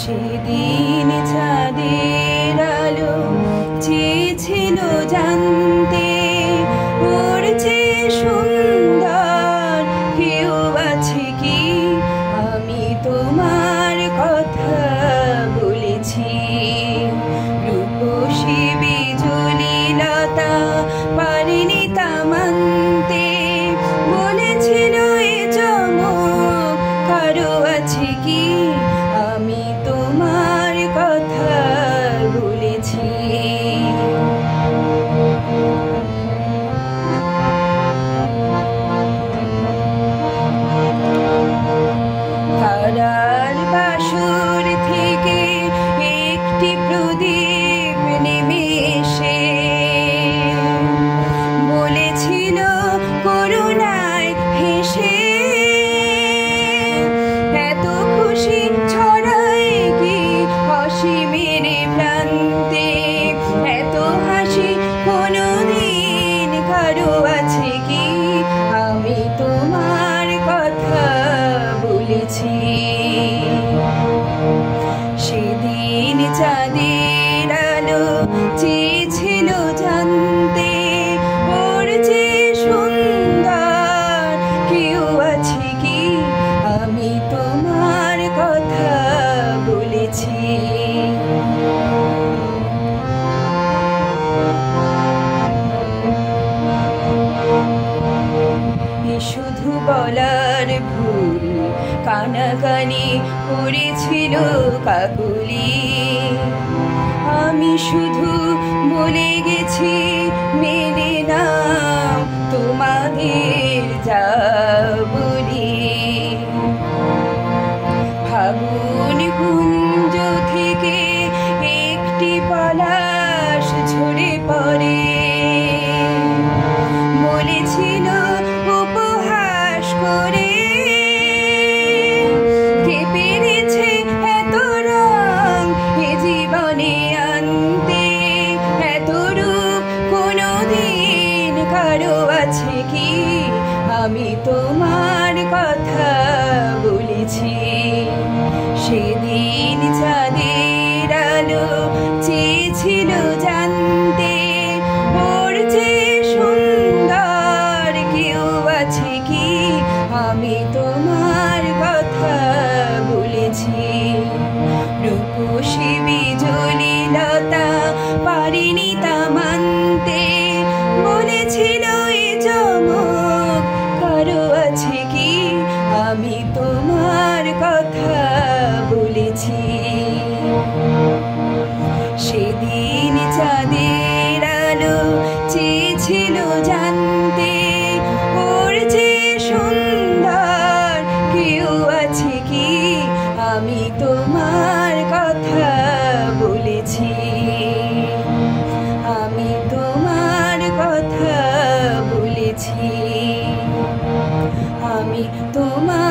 সেদিন চাঁদের আলো চেয়েছিল জানতে ওর চেয়ে সুন্দর কেউ আছে কি। আমি তোমার কথা বলেছি। রূপসী বিজুলি লতা পারেনি তা মানতে। বলেছিল এ চমক কারো আছে কি। আমি তোমার কথা বলেছি। তারার বাসর থেকে একটি প্রদীপ নেমে এসে বলেছিল করুণায় হেসে, এত খুশি ছড়ায় কি অসীমের প্রান্তে। এত হাসি কোনোদিন কারো আছে কি। আমি তোমার কথা বলেছি। সেদিন চাঁদের আলো চেয়েছিল জানতে ওর যে সুন্দর কেউ আছে কি। আমি তোমার কথা বলেছি। শুধু বলার ভুল কানাকানি করেছিল কাকুলি। আমি শুধু বলে গেছি মেনে নাও তোমাদের যা বলি। ফাগুন কুঞ্জ থেকে একটি পলাশ ঝরে পড়ে। বলেছিল উপহাস করে কে পেরেছে এত রং এ জীবনে আনতে। এত রূপ কোনোদিন কারো আছে কি। আমি তোমার কথা বলেছি। সেদিন চাঁদের আলো চেয়েছিল জানতে ওর যে সুন্দর কেউ আছে কি। আমি তোমার কথা বলেছি। রূপসী বিজুলি লতা পারিনি তা মানতে। বলেছিল এ চমক কারো আছে কি। আমি তোমার কথা বলেছি। সেদিন চাঁদের আলো চেয়েছিল জানতে ওর যে সুন্দর কেউ আছে কি। আমি তোমার কথা বলেছি। আমি তোমার কথা বলেছি। আমি তোমার